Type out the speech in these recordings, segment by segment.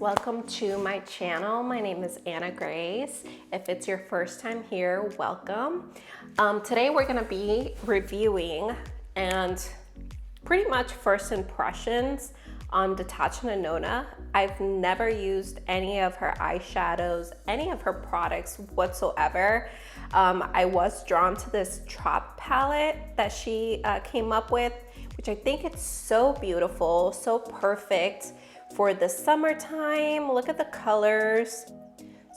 welcome to my channel. My name is Anna Grace. If it's your first time here, welcome. Today we're gonna be reviewing and pretty much first impressions on NATASHA DENONA. I've never used any of her eyeshadows, any of her products whatsoever. I was drawn to this TROPIC palette that she came up with, which I think it's so beautiful, so perfect for the summertime. Look at the colors.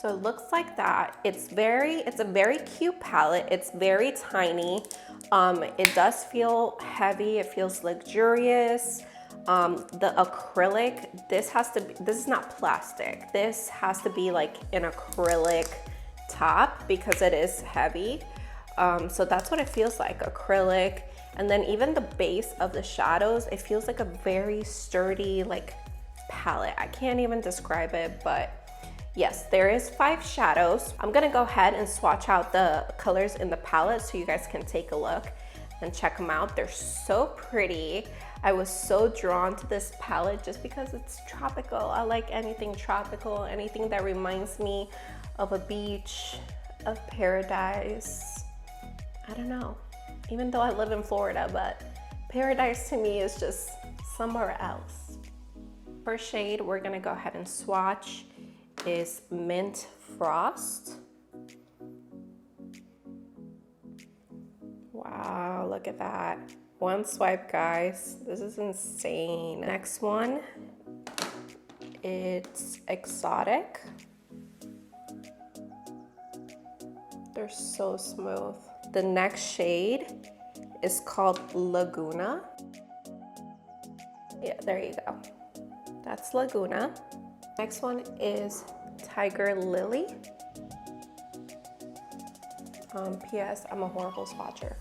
So it looks like that. It's a very cute palette. It's very tiny. It does feel heavy. It feels luxurious. The acrylic, this is not plastic. This has to be like an acrylic top because it is heavy. So that's what it feels like, acrylic. And then even the base of the shadows, it feels like a very sturdy like palette. I can't even describe it, but yes, there is 5 shadows. I'm gonna go ahead and swatch out the colors in the palette so you guys can take a look and check them out. They're so pretty. I was so drawn to this palette just because it's tropical. I like anything tropical, anything that reminds me of a beach, of paradise. I don't know, even though I live in Florida, but paradise to me is just somewhere else. First shade we're gonna go ahead and swatch is Mint Frost. Wow, look at that. One swipe, guys. This is insane. Next one, it's Exotic. They're so smooth. The next shade is called Laguna. Yeah, there you go. That's Laguna. Next one is Tiger Lily. P.S. I'm a horrible swatcher.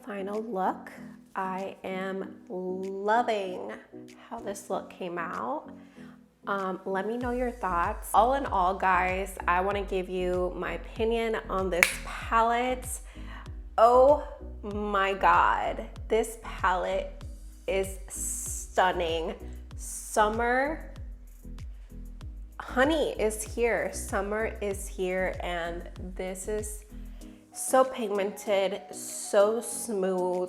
Final look. I am loving how this look came out. Let me know your thoughts. All in all, guys, I want to give you my opinion on this palette. Oh my god, this palette is stunning. Summer, honey, is here. Summer is here, and this is so pigmented, so smooth,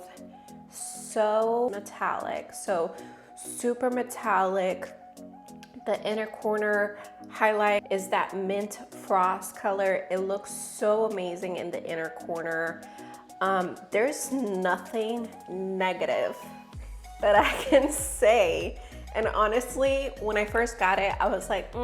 so metallic, so super metallic. The inner corner highlight is that Mint Frost color. It looks so amazing in the inner corner. There's nothing negative that I can say. And honestly, when I first got it, I was like,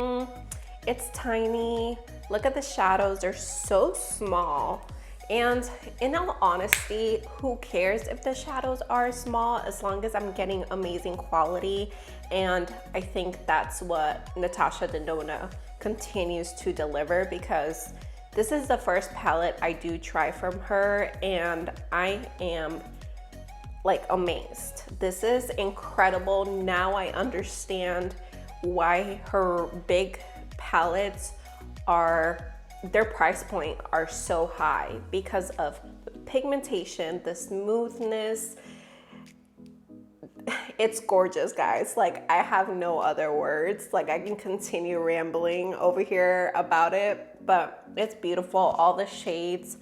it's tiny. Look at the shadows, they're so small. And in all honesty, who cares if the shadows are small as long as I'm getting amazing quality? And I think that's what NATASHA DENONA continues to deliver, because this is the first palette I do try from her and I am like amazed. This is incredible. Now I understand why her big palettes are, their price point are so high because of the pigmentation, the smoothness. It's gorgeous, guys. Like, I have no other words. Like, I can continue rambling over here about it, but it's beautiful. All the shades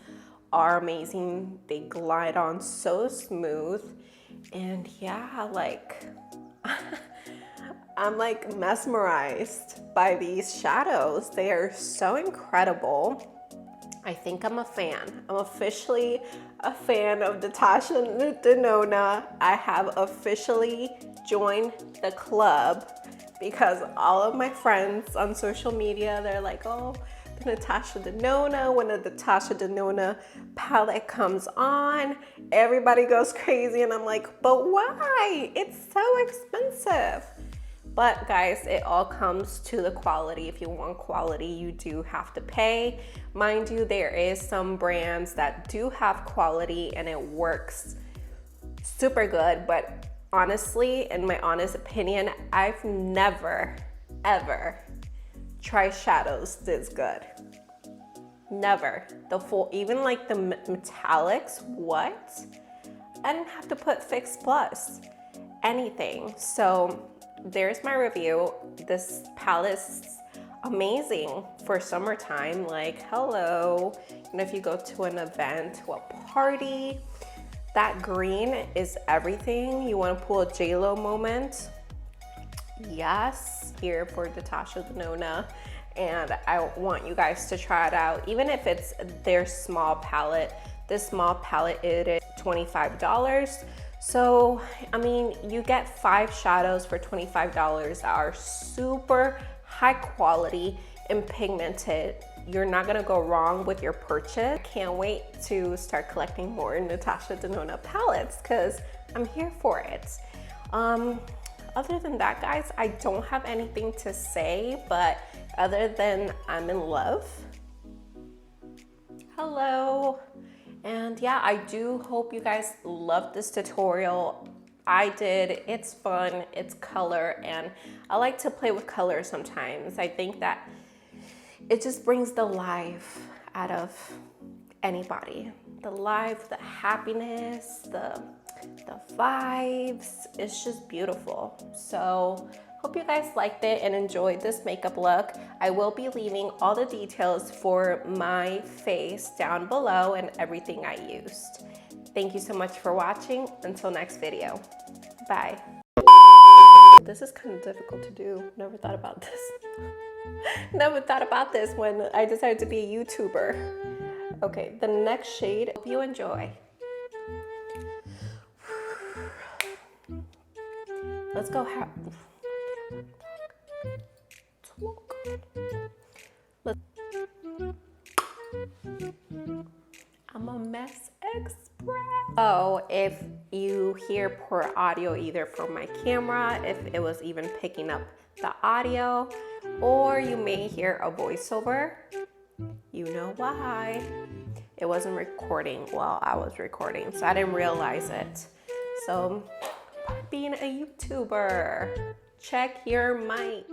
are amazing. They glide on so smooth. And yeah, like, I'm like mesmerized by these shadows. They are so incredible. I think I'm a fan. I'm officially a fan of NATASHA DENONA. I have officially joined the club because all of my friends on social media, they're like, oh, the NATASHA DENONA, when the NATASHA DENONA palette comes on, everybody goes crazy. And I'm like, but why? It's so expensive. But guys, it all comes to the quality. If you want quality, you do have to pay. Mind you, there is some brands that do have quality and it works super good. But honestly, in my honest opinion, I've never, ever tried shadows this good. Never. The full, even like the metallics, what? I didn't have to put Fix Plus, anything. So there's my review. This palette's amazing for summertime. Like, hello. And if you go to an event, to a party, that green is everything. You want to pull a J-Lo moment? Yes, here for NATASHA DENONA. And I want you guys to try it out. Even if it's their small palette, this small palette is $25. So, I mean, you get 5 shadows for $25 that are super high quality and pigmented. You're not gonna go wrong with your purchase. Can't wait to start collecting more NATASHA DENONA palettes because I'm here for it. Other than that, guys, I don't have anything to say, but other than I'm in love. Hello. And yeah, I do hope you guys loved this tutorial. I did. It's fun, it's color, and I like to play with color sometimes. I think that it just brings the life out of anybody. The life, the happiness, the vibes. It's just beautiful. So hope you guys liked it and enjoyed this makeup look. I will be leaving all the details for my face down below and everything I used. Thank you so much for watching. Until next video. Bye. This is kind of difficult to do. Never thought about this. Never thought about this when I decided to be a YouTuber. Okay, the next shade, hope you enjoy. Let's go have. I'm a mess express. So if you hear poor audio either from my camera, if it was even picking up the audio, or you may hear a voiceover, you know why. It wasn't recording while I was recording, so I didn't realize it. So being a YouTuber, check your mic.